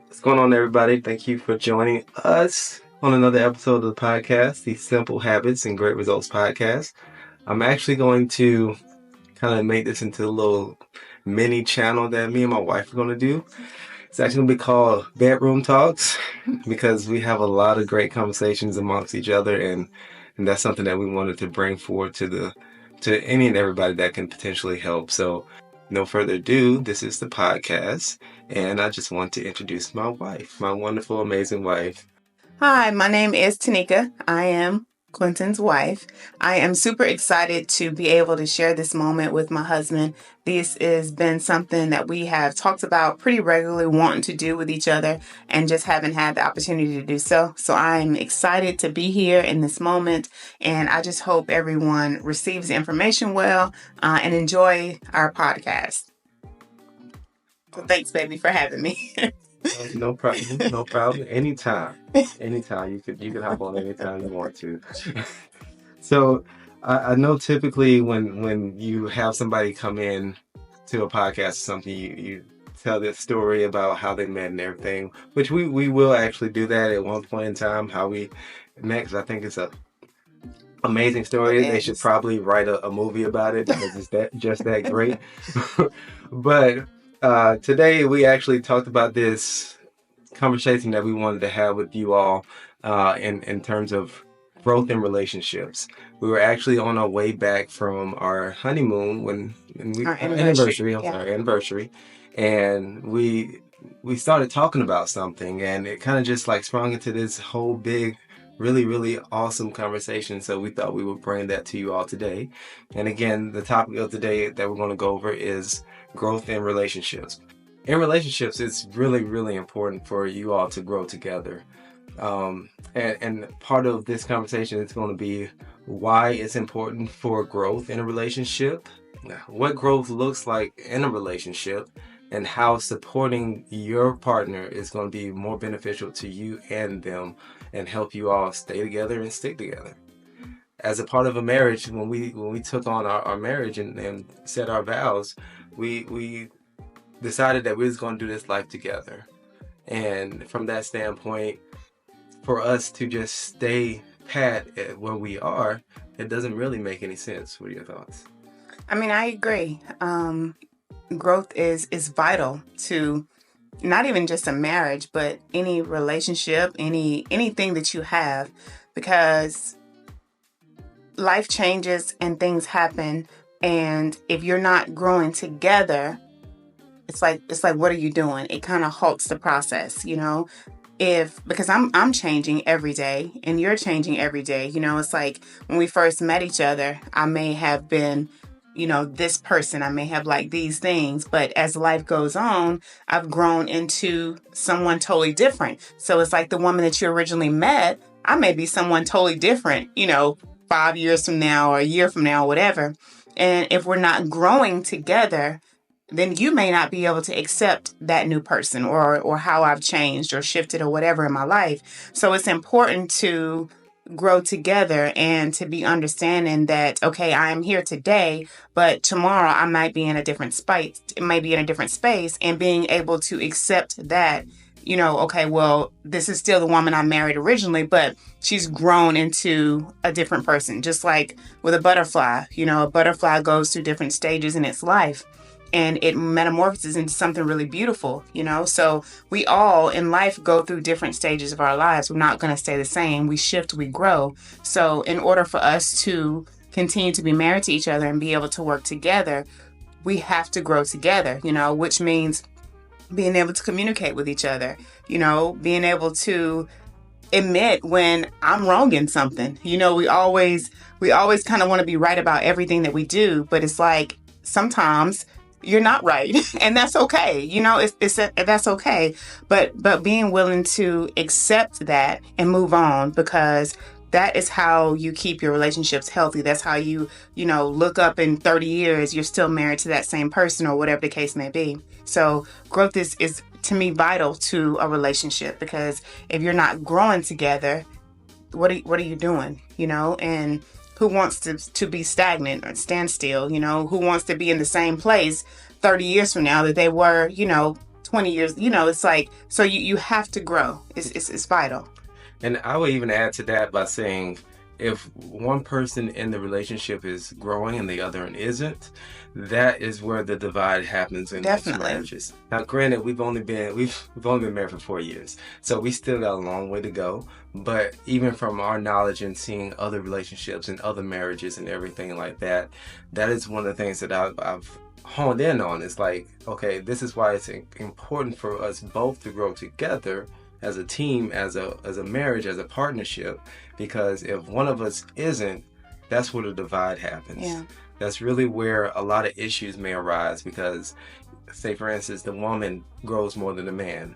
What's going on, everybody? Thank you for joining us on another episode of the podcast, the Simple Habits and Great Results podcast. I'm actually going to kind of make this into a little mini channel that me and my wife are going to do. It's actually going to be called Bedroom Talks because we have a lot of great conversations amongst each other, and that's something that we wanted to bring forward to any and everybody that can potentially help. So, no further ado, this is the podcast, and I just want to introduce my wife, my wonderful, amazing wife. Hi, my name is Tanika. I am Quentin's wife. I am super excited to be able to share this moment with my husband. This has been something that we have talked about pretty regularly, wanting to do with each other, and just haven't had the opportunity to do so. So I'm excited to be here in this moment, and I just hope everyone receives the information well and enjoy our podcast. So thanks, baby, for having me. No problem. No problem. Anytime. Anytime. You could hop on anytime you want to. So I know typically when you have somebody come in to a podcast or something, you tell this story about how they met and everything, which we will actually do that at one point in time, how we met, because I think it's a amazing story. They should probably write a movie about it because it's that great. But today we actually talked about this conversation that we wanted to have with you all in terms of growth in relationships. We were actually on our way back from our honeymoon Our anniversary. Anniversary, and we started talking about something, and it kind of just like sprung into this whole big, really awesome conversation. So we thought we would bring that to you all today. And again, the topic of today that we're going to go over is growth in relationships. In relationships, it's really important for you all to grow together. And part of this conversation is going to be why it's important for growth in a relationship, what growth looks like in a relationship, and how supporting your partner is going to be more beneficial to you and them and help you all stay together and stick together. As a part of a marriage, when we took on our marriage and set our vows, we decided that we was going to do this life together. And from that standpoint, for us to just stay pat at where we are, it doesn't really make any sense. What are your thoughts? I mean, I agree. Growth is vital to not even just a marriage, but any relationship, anything that you have, because life changes and things happen, and if you're not growing together, it's like what are you doing? It kind of halts the process, because I'm changing every day and you're changing every day. It's like when we first met each other, I may have been this person, I may have liked these things, but as life goes on, I've grown into someone totally different. So it's like the woman that you originally met, I may be someone totally different, 5 years from now or a year from now, or whatever. And if we're not growing together, then you may not be able to accept that new person or how I've changed or shifted or whatever in my life. So it's important to grow together and to be understanding that, okay, I am here today, but tomorrow I might be in a different space. It might be in a different space, and being able to accept that, okay, well, this is still the woman I married originally, but she's grown into a different person. Just like with a butterfly, a butterfly goes through different stages in its life, and it metamorphoses into something really beautiful, So we all in life go through different stages of our lives. We're not going to stay the same. We shift, we grow. So in order for us to continue to be married to each other and be able to work together, we have to grow together, which means being able to communicate with each other, being able to admit when I'm wrong in something. We always kind of want to be right about everything that we do, but it's like sometimes you're not right, and that's okay. That's okay. But being willing to accept that and move on, because that is how you keep your relationships healthy. That's how you look up in 30 years, you're still married to that same person or whatever the case may be. So growth is to me vital to a relationship, because if you're not growing together, what are you doing? And who wants to be stagnant or stand still? Who wants to be in the same place 30 years from now that they were, 20 years. It's like, so you have to grow. It's vital. And I would even add to that by saying if one person in the relationship is growing and the other one isn't, that is where the divide happens in most Definitely. marriages. Now, granted, we've only been married for 4 years, so we still got a long way to go. But even from our knowledge and seeing other relationships and other marriages and everything like that, that is one of the things that I've honed in on. It's like, okay, this is why it's important for us both to grow together as a team, as a marriage, as a partnership, because if one of us isn't, that's where the divide happens. Yeah. That's really where a lot of issues may arise because, say for instance, the woman grows more than the man.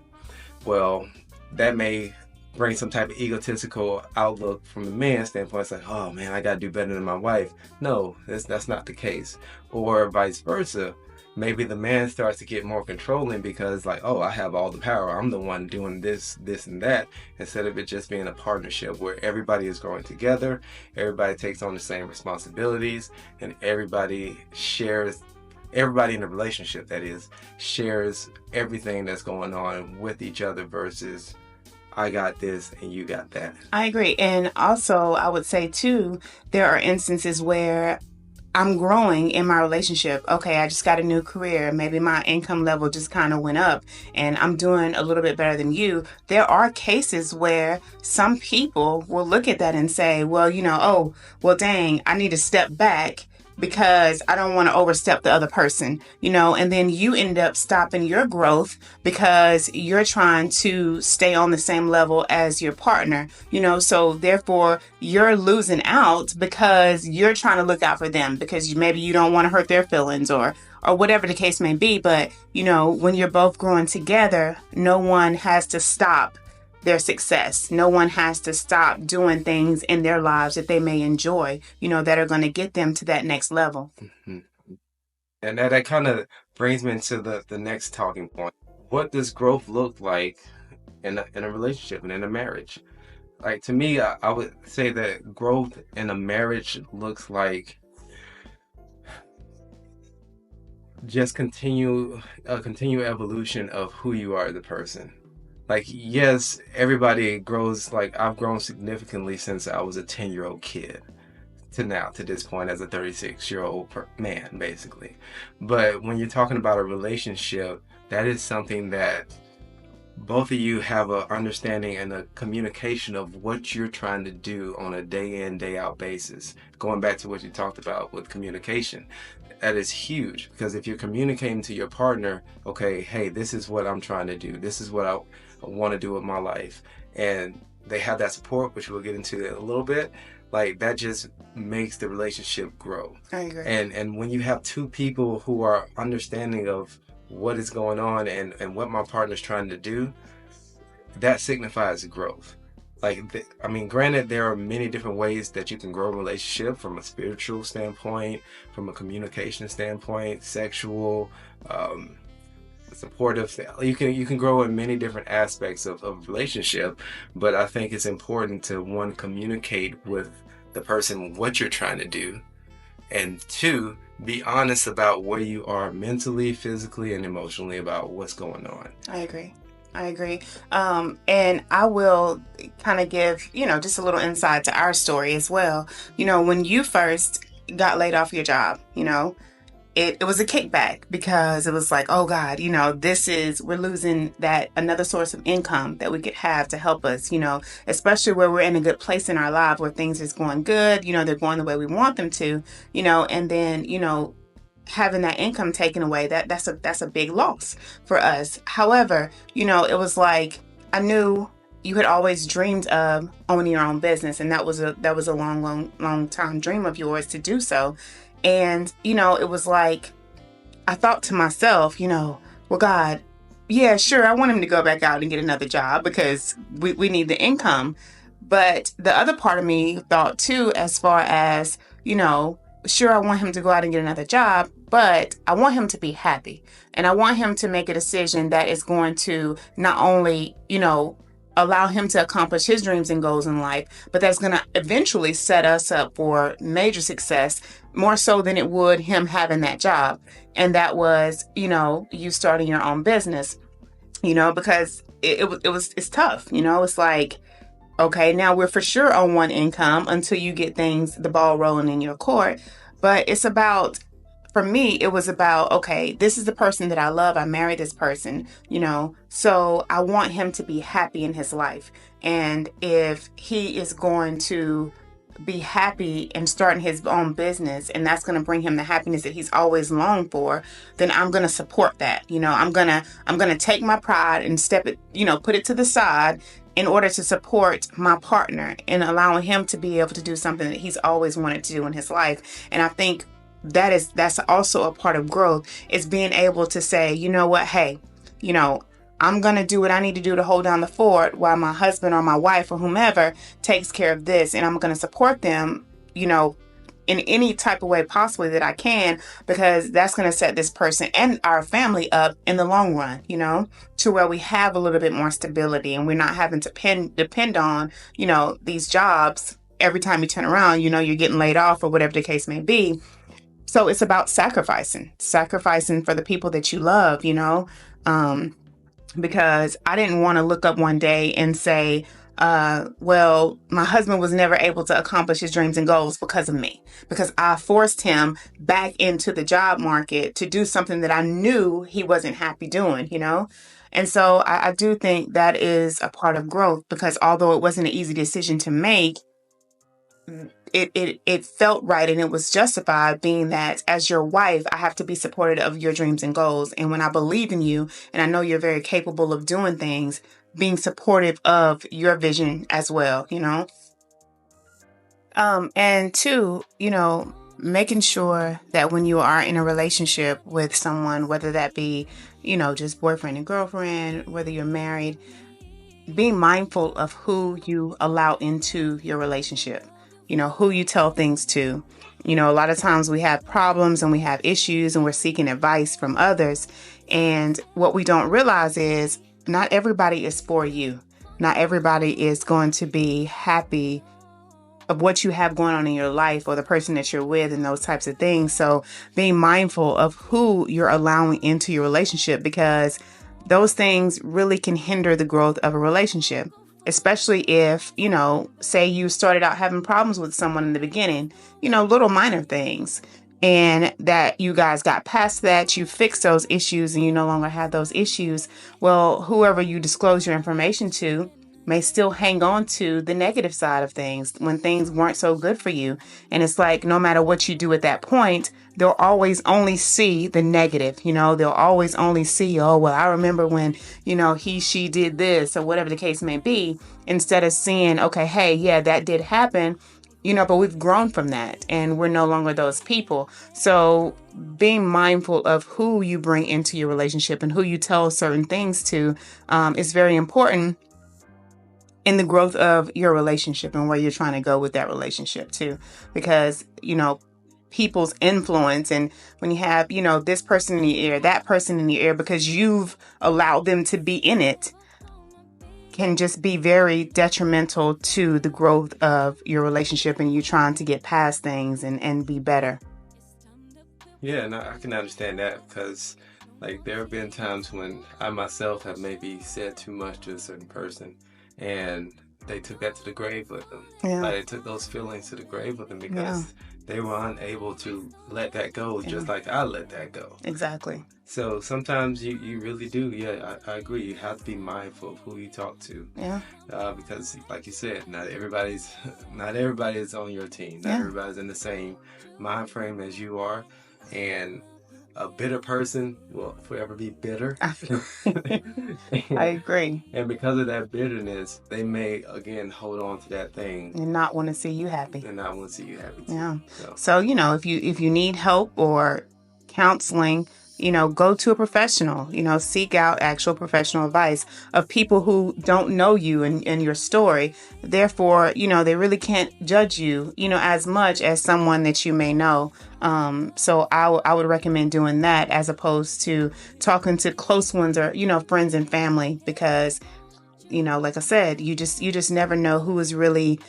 Well, that may bring some type of egotistical outlook from the man's standpoint. It's like, oh man, I gotta do better than my wife. No, that's not the case. Or vice versa. Maybe the man starts to get more controlling because, like, oh, I have all the power. I'm the one doing this, and that, instead of it just being a partnership where everybody is growing together, everybody takes on the same responsibilities, and everybody in the relationship, that is, shares everything that's going on with each other versus I got this and you got that. I agree. And also, I would say too, there are instances where I'm growing in my relationship. Okay, I just got a new career. Maybe my income level just kind of went up and I'm doing a little bit better than you. There are cases where some people will look at that and say, well, oh, well, dang, I need to step back because I don't want to overstep the other person, and then you end up stopping your growth because you're trying to stay on the same level as your partner, so therefore you're losing out because you're trying to look out for them because maybe you don't want to hurt their feelings or whatever the case may be. But, when you're both growing together, no one has to stop their success. No one has to stop doing things in their lives that they may enjoy, that are going to get them to that next level. Mhm. And that kind of brings me into the next talking point. What does growth look like in a relationship and in a marriage? Like to me, I would say that growth in a marriage looks like just continue evolution of who you are as a person. Like yes, everybody grows. Like I've grown significantly since I was a 10-year-old kid to now to this point as a 36-year-old man basically. But when you're talking about a relationship, that is something that both of you have a understanding and a communication of what you're trying to do on a day in day out basis. Going back to what you talked about with communication, that is huge because if you're communicating to your partner, okay, hey, this is what I'm trying to do, this is what I want to do with my life, and they have that support, which we'll get into in a little bit, like that just makes the relationship grow. I agree. And when you have two people who are understanding of what is going on and what my partner's trying to do, that signifies growth. Like, I mean, granted, there are many different ways that you can grow a relationship from a spiritual standpoint, from a communication standpoint, sexual, um, supportive. You can grow in many different aspects of relationship, but I think it's important to one communicate with the person what you're trying to do, and two, be honest about where you are mentally, physically, and emotionally about what's going on. I agree. I agree. And I will kind of give, just a little insight to our story as well. When you first got laid off your job, it was a kickback because it was like, oh God, we're losing that another source of income that we could have to help us, especially where we're in a good place in our life where things is going good, they're going the way we want them to, and then, having that income taken away, that's a big loss for us. However, it was like I knew you had always dreamed of owning your own business, and that was a long time dream of yours to do so. And it was like I thought to myself, well, God, yeah, sure, I want him to go back out and get another job because we need the income. But the other part of me thought too, as far as, sure, I want him to go out and get another job, but I want him to be happy. And I want him to make a decision that is going to not only, allow him to accomplish his dreams and goals in life, but that's going to eventually set us up for major success, more so than it would him having that job. And that was, you starting your own business. because it's tough. It's like, okay, now we're for sure on one income until you get the ball rolling in your court. But it's about, for me, it was about, okay, this is the person that I love. I married this person, so I want him to be happy in his life. And if he is going to be happy and starting his own business, and that's going to bring him the happiness that he's always longed for, then I'm going to support that. I'm going to take my pride and step it, put it to the side in order to support my partner and allowing him to be able to do something that he's always wanted to do in his life. And I think that's also a part of growth, is being able to say, you know what, hey, you know, I'm going to do what I need to do to hold down the fort while my husband or my wife or whomever takes care of this. And I'm going to support them, in any type of way possibly that I can, because that's going to set this person and our family up in the long run, to where we have a little bit more stability and we're not having to depend on, these jobs. Every time you turn around, you're getting laid off or whatever the case may be. So it's about sacrificing for the people that you love, um, because I didn't want to look up one day and say, well, my husband was never able to accomplish his dreams and goals because of me, because I forced him back into the job market to do something that I knew he wasn't happy doing. And so I do think that is a part of growth, because although it wasn't an easy decision to make, it felt right and it was justified, being that as your wife, I have to be supportive of your dreams and goals. And when I believe in you and I know you're very capable of doing things, being supportive of your vision as well. And two, making sure that when you are in a relationship with someone, whether that be, just boyfriend and girlfriend, whether you're married, being mindful of who you allow into your relationship, who you tell things to. A lot of times we have problems and we have issues and we're seeking advice from others. And what we don't realize is not everybody is for you. Not everybody is going to be happy of what you have going on in your life or the person that you're with and those types of things. So being mindful of who you're allowing into your relationship, because those things really can hinder the growth of a relationship, especially if, say you started out having problems with someone in the beginning, little minor things, and that you guys got past that, you fixed those issues and you no longer have those issues. Well, whoever you disclose your information to may still hang on to the negative side of things when things weren't so good for you. And it's like, no matter what you do at that point, they'll always only see the negative. They'll always only see, oh, well, I remember when, she did this or whatever the case may be, instead of seeing, okay, hey, yeah, that did happen, but we've grown from that and we're no longer those people. So being mindful of who you bring into your relationship and who you tell certain things to is very important in the growth of your relationship and where you're trying to go with that relationship too. Because, people's influence, and when you have, this person in your ear, that person in your ear, because you've allowed them to be in it, can just be very detrimental to the growth of your relationship and you trying to get past things and be better. Yeah, no, I can understand that because, like, there have been times when I myself have maybe said too much to a certain person, and they took that to the grave with them. Yeah. Like, they took those feelings to the grave with them Yeah. because they were unable to let that go, just Yeah. like I let that go. Exactly. So sometimes you really do. Yeah, I agree. You have to be mindful of who you talk to. Yeah. Because, like you said, not everybody's not everybody is on your team. Not Yeah. everybody's in the same mind frame as you are, and a bitter person will forever be bitter. I agree. And because of that bitterness, they may again hold on to that thing And not want to see you happy. and not want to see you happy too. Yeah. So, So, if you need help or counseling, go to a professional, seek out actual professional advice of people who don't know you and your story. Therefore, they really can't judge you, as much as someone that you may know. So I would recommend doing that as opposed to talking to close ones or, friends and family, because, like I said, you just never know who is really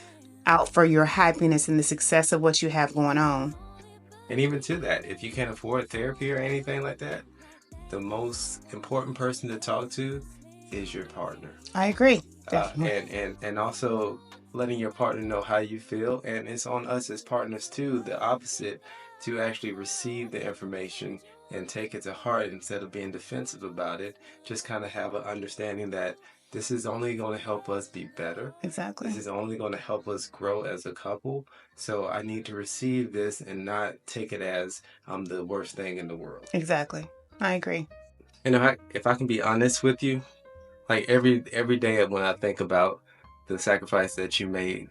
out for your happiness and the success of what you have going on. and even to that, if you can't afford therapy or anything like that, the most important person to talk to is your partner. I agree. Definitely. And also letting your partner know how you feel, and it's on us as partners too, the opposite, to actually receive the information and take it to heart instead of being defensive about it. Just kind of have an understanding that this is only going to help us be better. Exactly. This is only going to help us grow as a couple. So I need to receive this and not take it as I'm the worst thing in the world. Exactly. I agree. And if I can be honest with you, like every day when I think about the sacrifice that you made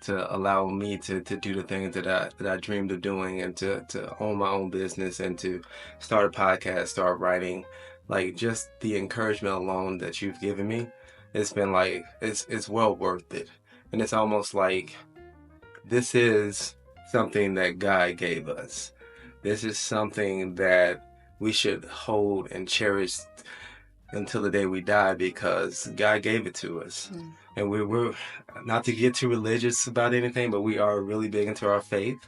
to allow me to do the things that I dreamed of doing, and to own my own business, and to start a podcast, start writing, like just the encouragement alone that you've given me, it's been like it's well worth it. And it's almost like this is something that God gave us. This is something that we should hold and cherish until the day we die, because God gave it to us. And we're not to get too religious about anything, but we are really big into our faith.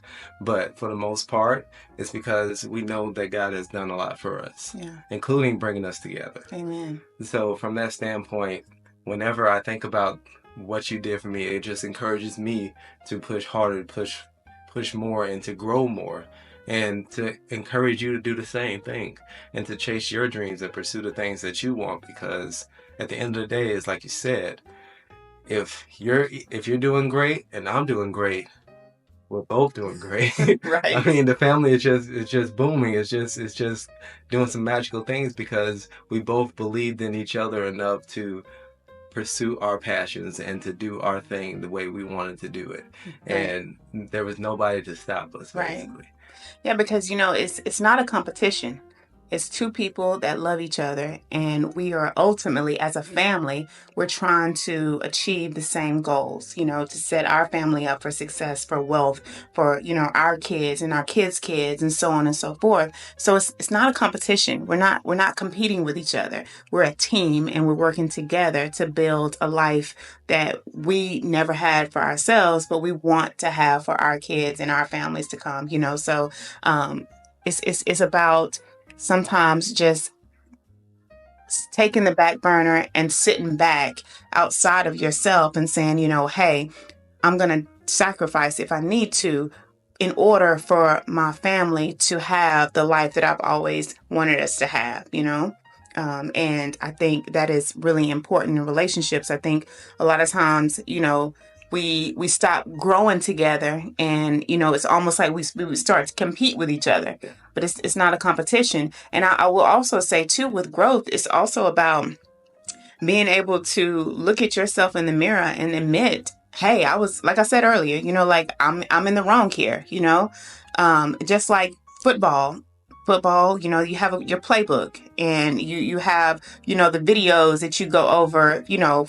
But for the most part, it's because we know that God has done a lot for us, including bringing us together. Amen. So from that standpoint, whenever I think about what you did for me, it just encourages me to push harder, push more, and to grow more, and to encourage you to do the same thing, and to chase your dreams and pursue the things that you want. Because at the end of the day, it's like you said, if you're doing great and I'm doing great, we're both doing great. Right. I mean, the family is just booming. It's just doing some magical things because we both believed in each other enough to pursue our passions and to do our thing the way we wanted to do it. Right. And there was nobody to stop us, Right. basically. Yeah, because it's not a competition. It's two people that love each other, and we are ultimately, as a family, we're trying to achieve the same goals, to set our family up for success, for wealth, for, our kids and our kids' kids, and so on and so forth. So it's not a competition. We're not competing with each other. We're a team, and we're working together to build a life that we never had for ourselves, but we want to have for our kids and our families to come, So it's about sometimes just taking the back burner and sitting back outside of yourself and saying, hey, I'm going to sacrifice if I need to in order for my family to have the life that I've always wanted us to have, and I think that is really important in relationships. I think a lot of times, we stop growing together, and it's almost like we would start to compete with each other, but it's not a competition. And I will also say too, with growth, it's also about being able to look at yourself in the mirror and admit, hey, I was, like I said earlier, like I'm in the wrong here, just like football, you have your playbook, and you have, the videos that you go over,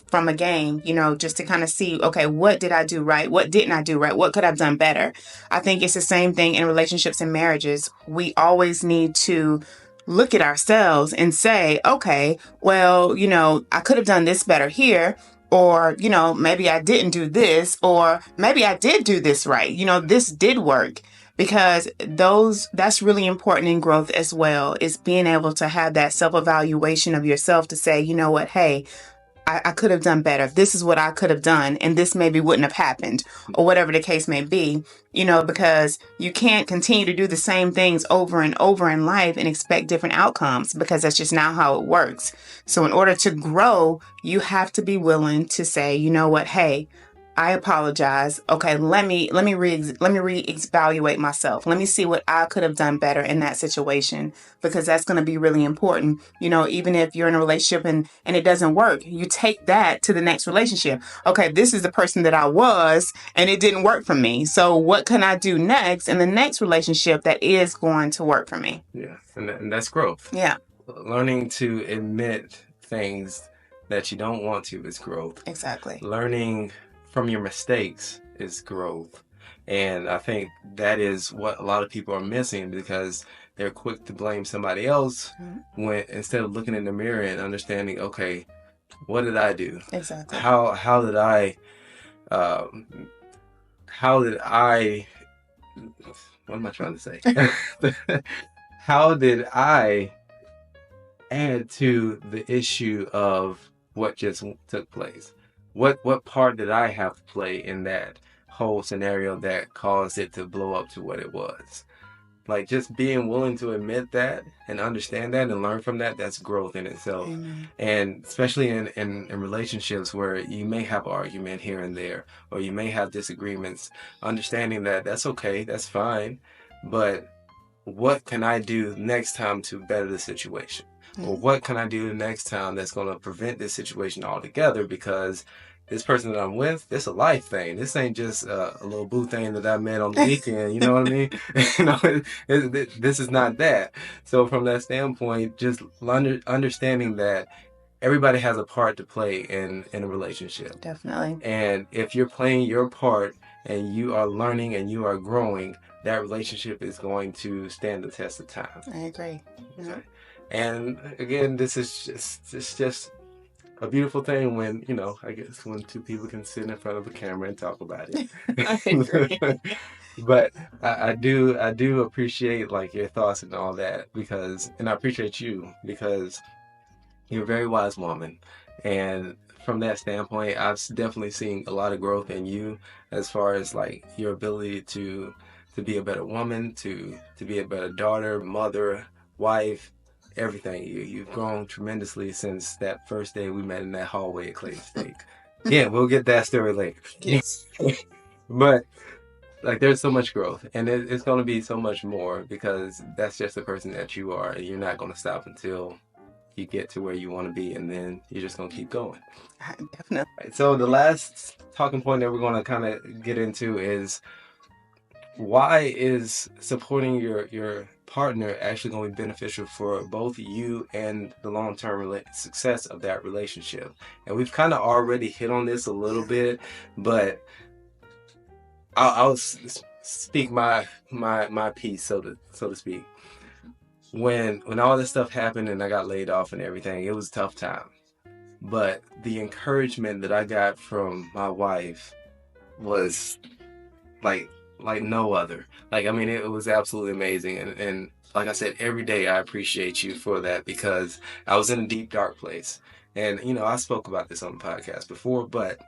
from a game, just to kind of see, okay, what did I do right? What didn't I do right? What could I have done better? I think it's the same thing in relationships and marriages. We always need to look at ourselves and say, okay, well, I could have done this better here. Or, maybe I didn't do this, or maybe I did do this right. This did work. Because that's really important in growth as well, is being able to have that self-evaluation of yourself to say, you know what, hey, I could have done better. This is what I could have done, and this maybe wouldn't have happened, or whatever the case may be, because you can't continue to do the same things over and over in life and expect different outcomes, because that's just not how it works. So in order to grow, you have to be willing to say, you know what, hey, I apologize. Okay, let me reevaluate myself. Let me see what I could have done better in that situation, because that's going to be really important. Even if you're in a relationship and it doesn't work, you take that to the next relationship. Okay, this is the person that I was, and it didn't work for me. So what can I do next in the next relationship that is going to work for me? Yeah, and that's growth. Yeah, learning to admit things that you don't want to is growth. exactly. Learning from your mistakes is growth. And I think that is what a lot of people are missing, because they're quick to blame somebody else when instead of looking in the mirror and understanding, okay, what did I do? Exactly. How did I how did I what am I trying to say? How did I add to the issue of what just took place? What part did I have to play in that whole scenario that caused it to blow up to what it was? Like just being willing to admit that and understand that and learn from that, that's growth in itself. Amen. And especially in relationships where you may have argument here and there, or you may have disagreements, understanding that that's okay, that's fine, but what can I do next time to better the situation? Or Mm. what can I do next time that's going to prevent this situation altogether? Because this person that I'm with, this a life thing. This ain't just a little boo thing that I met on the weekend. You know what I mean? You know, this is not that. So from that standpoint, just understanding that everybody has a part to play in a relationship. Definitely. And if you're playing your part and you are learning and you are growing, that relationship is going to stand the test of time. I agree. Yeah. Okay. And again, this is just a beautiful thing when, I guess when two people can sit in front of a camera and talk about I agree. it. But I do appreciate like your thoughts and all that and I appreciate you because you're a very wise woman. And from that standpoint, I've definitely seen a lot of growth in you as far as like your ability to be a better woman, to be a better daughter, mother, wife, everything. You've grown tremendously since that first day we met in that hallway at Clayton Steak. Yeah, we'll get that story later. Yes. But like there's so much growth and it's going to be so much more because that's just the person that you are and you're not going to stop until you get to where you want to be, and then you're just gonna keep going. Definitely. Right, so the last talking point that we're gonna kind of get into is why is supporting your partner actually going to be beneficial for both you and the long-term success of that relationship? And we've kind of already hit on this a little bit, but I'll speak my piece, so to speak. When all this stuff happened and I got laid off and everything, it was a tough time. But the encouragement that I got from my wife was like like no other. Like I mean, it was absolutely amazing. And like I said, every day I appreciate you for that because I was in a deep dark place. And I spoke about this on the podcast before, but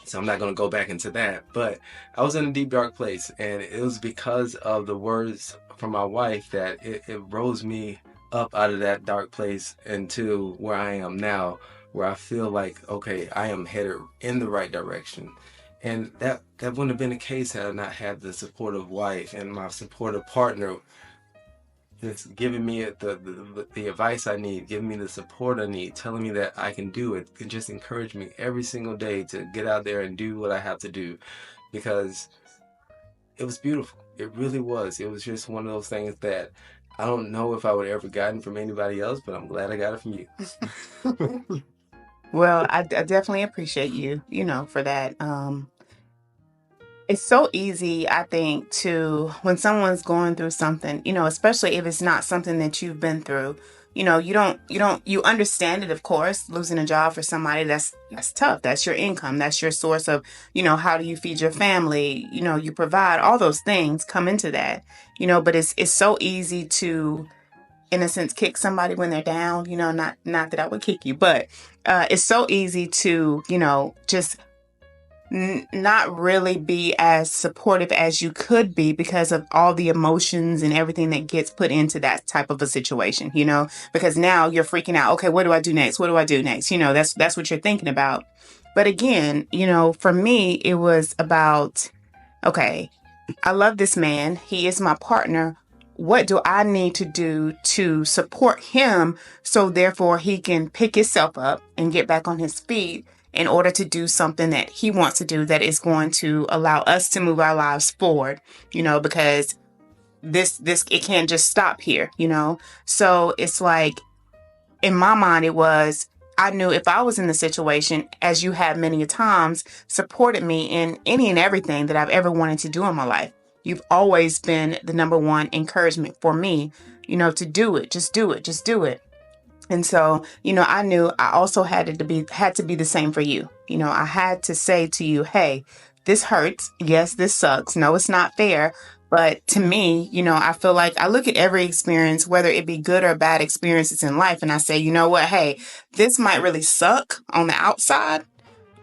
so I'm not going to go back into that. But I was in a deep, dark place. And it was because of the words from my wife that it rose me up out of that dark place into where I am now, where I feel like, okay, I am headed in the right direction. And that wouldn't have been the case had I not had the supportive wife and my supportive partner that's giving me the advice I need, giving me the support I need, telling me that I can do it, and just encourage me every single day to get out there and do what I have to do because it was beautiful. It really was. It was just one of those things that I don't know if I would have ever gotten from anybody else, but I'm glad I got it from you. Well, I definitely appreciate you, for that. It's so easy, I think, to when someone's going through something, especially if it's not something that you've been through. You understand it, of course. Losing a job for somebody that's tough. That's your income. That's your source of, how do you feed your family? You provide all those things come into that. But it's so easy to, in a sense, kick somebody when they're down. Not that I would kick you, but it's so easy to, just not really be as supportive as you could be because of all the emotions and everything that gets put into that type of a situation, because now you're freaking out. Okay, what do I do next? What do I do next? That's what you're thinking about. But again, for me, it was about, okay, I love this man. He is my partner. What do I need to do to support him so therefore he can pick himself up and get back on his feet in order to do something that he wants to do that is going to allow us to move our lives forward, because this it can't just stop here. So it's like in my mind it was, I knew if I was in the situation, as you have many times supported me in any and everything that I've ever wanted to do in my life. You've always been the number one encouragement for me, to do it, just do it, just do it. And so, I knew I also had to be the same for you. I had to say to you, hey, this hurts. Yes, this sucks. No, it's not fair. But to me, I feel like I look at every experience, whether it be good or bad experiences in life, and I say, you know what, hey, this might really suck on the outside,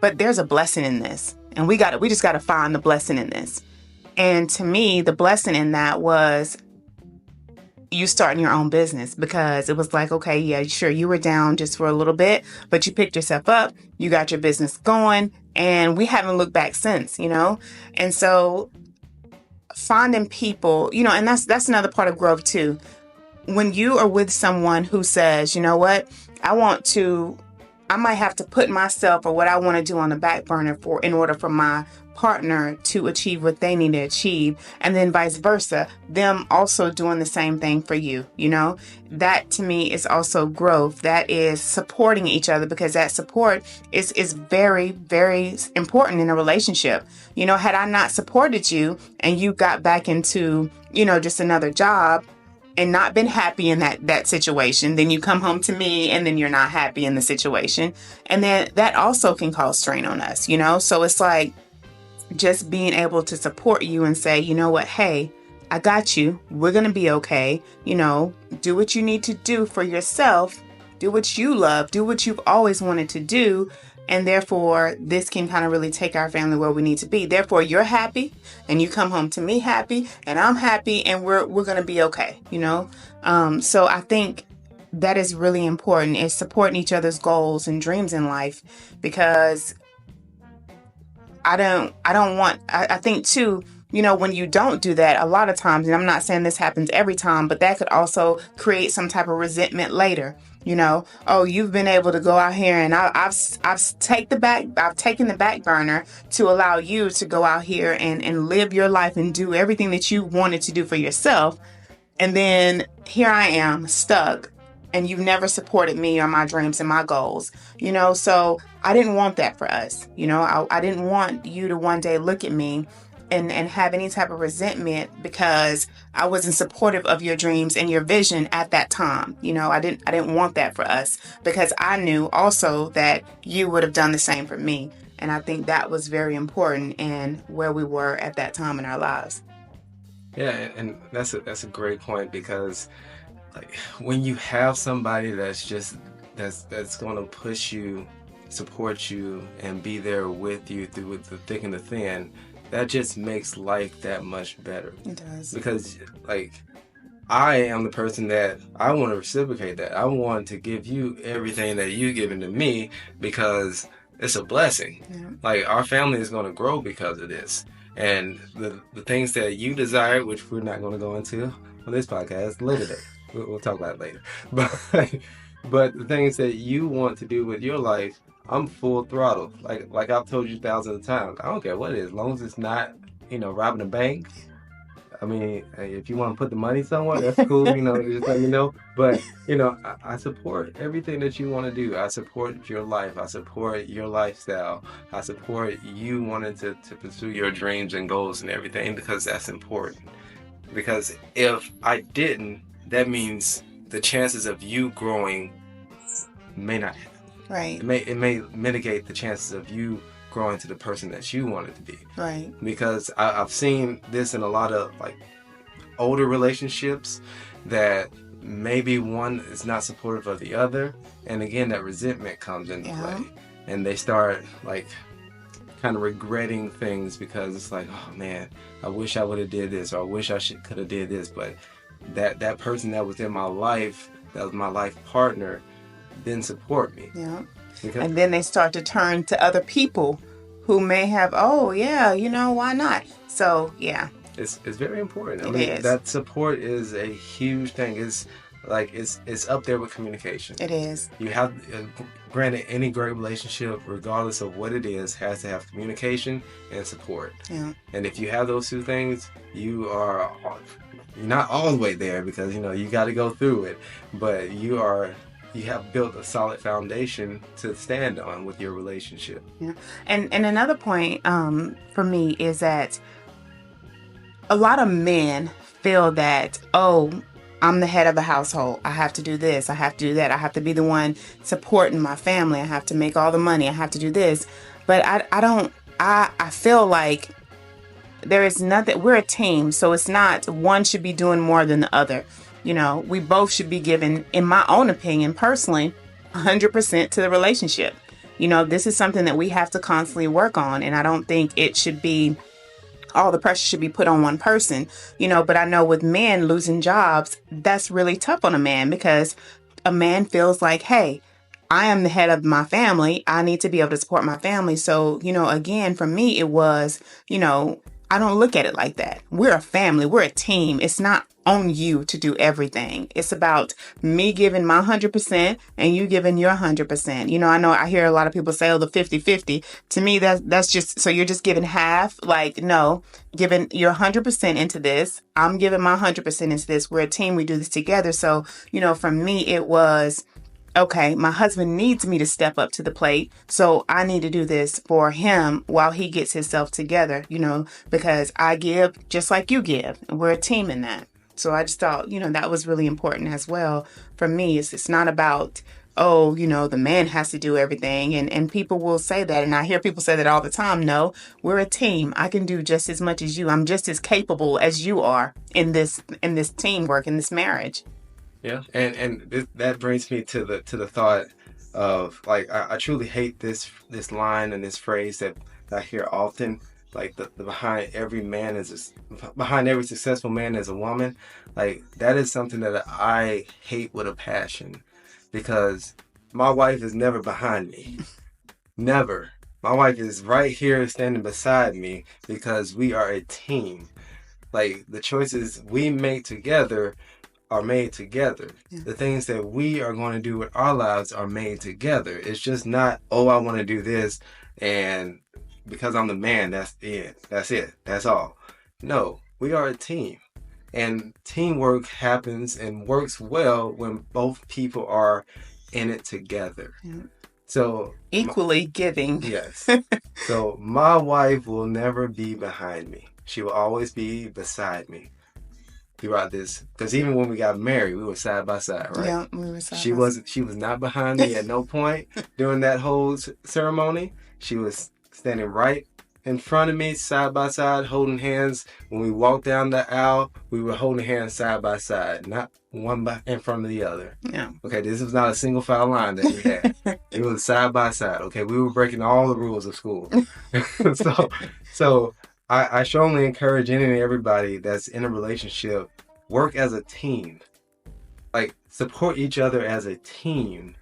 but there's a blessing in this. And we just gotta find the blessing in this. And to me, the blessing in that was you starting your own business, because it was like, okay, yeah, sure, you were down just for a little bit, but you picked yourself up, you got your business going, and we haven't looked back since. And so finding people, and that's another part of growth too. When you are with someone who says, you know what, I want to, I might have to put myself or what I want to do on the back burner in order for my partner to achieve what they need to achieve, and then vice versa, them also doing the same thing for you. That to me is also growth. That is supporting each other, because that support is very, very important in a relationship. Had I not supported you and you got back into, just another job and not been happy in that situation, then you come home to me and then you're not happy in the situation. And then that also can cause strain on us. So it's like just being able to support you and say, you know what, hey, I got you. We're going to be okay. Do what you need to do for yourself. Do what you love. Do what you've always wanted to do. And therefore, this can kind of really take our family where we need to be. Therefore, you're happy and you come home to me happy and I'm happy and we're going to be okay. So I think that is really important, is supporting each other's goals and dreams in life, because I think too, when you don't do that, a lot of times, and I'm not saying this happens every time, but that could also create some type of resentment later. Oh, you've been able to go out here, and I've taken the back burner to allow you to go out here and live your life and do everything that you wanted to do for yourself. And then here I am stuck, and you've never supported me or my dreams and my goals. So I didn't want that for us. I didn't want you to one day look at me and have any type of resentment because I wasn't supportive of your dreams and your vision at that time. I didn't want that for us, because I knew also that you would have done the same for me. And I think that was very important in where we were at that time in our lives. Yeah, and that's a great point, because like when you have somebody that's going to push you, support you, and be there with you through the thick and the thin, that just makes life that much better. It does. Because like I am the person that I want to reciprocate that. I want to give you everything that you've given to me, because it's a blessing. Yeah. Like our family is going to grow because of this. And the things that you desire, which we're not going to go into on this podcast later day. We'll talk about it later. But the things that you want to do with your life, I'm full throttle. Like I've told you thousands of times. I don't care what it is, as long as it's not, robbing a bank. I mean, if you want to put the money somewhere, that's cool. Just let me know. But I support everything that you want to do. I support your life. I support your lifestyle. I support you wanting to pursue your dreams and goals and everything, because that's important. Because if I didn't, that means the chances of you growing may not happen. Right. It may mitigate the chances of you growing to the person that you wanted to be. Right. Because I've seen this in a lot of like older relationships, that maybe one is not supportive of the other, and again that resentment comes into play, and they start like kind of regretting things, because it's like, oh man, I wish I would have did this, or I wish I could have did this, but that person that was in my life, that was my life partner, didn't support me. Yeah. And then they start to turn to other people who may have, oh yeah, why not? So yeah. It's very important. It is. That support is a huge thing. It's up there with communication. It is. You have, granted, any great relationship, regardless of what it is, has to have communication and support. Yeah. And if you have those two things, you're not all the way there, because you got to go through it, but you have built a solid foundation to stand on with your relationship. Yeah. And another point for me is that a lot of men feel that, oh, I'm the head of the household. I have to do this. I have to do that. I have to be the one supporting my family. I have to make all the money. I have to do this. But I feel like there is nothing. We're a team, so it's not one should be doing more than the other. We both should be given, in my own opinion, personally, 100% to the relationship. This is something that we have to constantly work on, and I don't think it should be all the pressure should be put on one person, but I know with men losing jobs, that's really tough on a man because a man feels like, hey, I am the head of my family. I need to be able to support my family. So, again, for me, it was, I don't look at it like that. We're a family, we're a team. It's not on you to do everything. It's about me giving my 100% and you giving your 100%. I know I hear a lot of people say, oh, the 50-50. To me, that's just, so you're just giving half. Like, no, giving your 100% into this. I'm giving my 100% into this. We're a team. We do this together. So, for me, it was, okay, my husband needs me to step up to the plate. So I need to do this for him while he gets himself together, because I give just like you give. We're a team in that. So I just thought, that was really important as well for me. It's not about, oh, the man has to do everything. And people will say that. And I hear people say that all the time. No, we're a team. I can do just as much as you. I'm just as capable as you are in this teamwork, in this marriage. Yeah, and that brings me to the thought of like I truly hate this line and this phrase that I hear often, like the behind every successful man is a woman. Like that is something that I hate with a passion, because my wife is never behind me, never. My wife is right here standing beside me because we are a team. Like the choices we make together are made together. Yeah. The things that we are going to do with our lives are made together. It's just not, oh, I want to do this, and because I'm the man, that's it. That's it. That's all. No, we are a team. And teamwork happens and works well when both people are in it together. Yeah. So, Equally giving. yes. So, my wife will never be behind me. She will always be beside me throughout this, because even when we got married we were side by side, right? Yeah, we were side she by wasn't she was not behind me at no point during that whole ceremony. She was standing right in front of me, side by side, holding hands. When we walked down the aisle, we were holding hands side by side, not one in front of the other. Yeah. Okay, this was not a single file line that we had. It was side by side. Okay, we were breaking all the rules of school. So I strongly encourage any and everybody that's in a relationship, work as a team. Like, support each other as a team.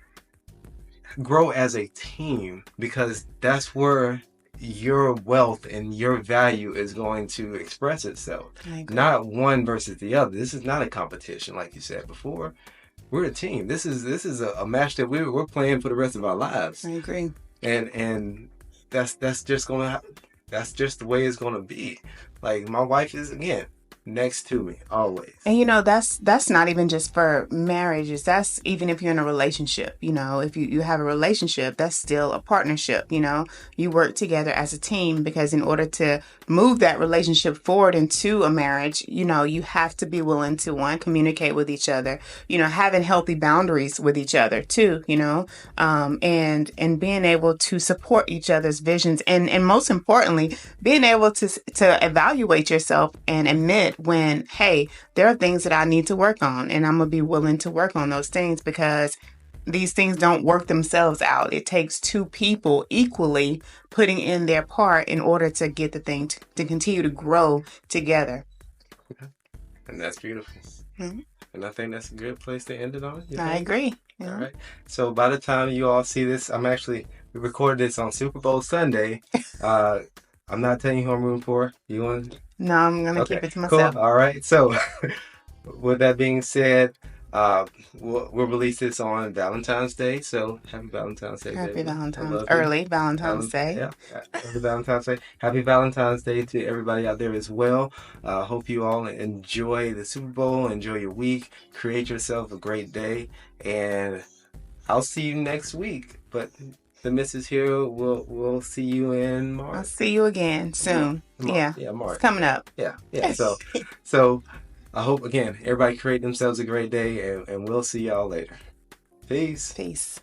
Grow as a team, because that's where your wealth and your value is going to express itself. Not one versus the other. This is not a competition, like you said before. We're a team. This is a match that we're playing for the rest of our lives. I agree. And that's just that's just the way it's gonna be. Like, my wife is, again, next to me always. And that's not even just for marriages. That's even if you're in a relationship. If you have a relationship, that's still a partnership. You work together as a team, because in order to move that relationship forward into a marriage, you have to be willing to, one, communicate with each other, having healthy boundaries with each other too, and being able to support each other's visions, and most importantly, being able to evaluate yourself and admit when, hey, there are things that I need to work on, and I'm gonna be willing to work on those things, because these things don't work themselves out. It takes two people equally putting in their part in order to get the thing to continue to grow together. And that's beautiful. Mm-hmm. And I think that's a good place to end it on. I agree. Yeah. All right. So by the time you all see this, we recorded this on Super Bowl Sunday. I'm not telling you who I'm rooting for. You want? No, I'm gonna keep it to myself. Cool. All right. So, with that being said, we'll release this on Valentine's Day. So happy Valentine's Day, Happy baby. Valentine's, early Valentine's Day. Yeah, happy Valentine's Day. Happy Valentine's Day to everybody out there as well. Hope you all enjoy the Super Bowl, enjoy your week, create yourself a great day, and I'll see you next week. But the missus here, we'll see you in March. I'll see you again soon. March. Yeah, March. It's coming up. Yeah. So I hope, again, everybody create themselves a great day, and we'll see y'all later. Peace. Peace.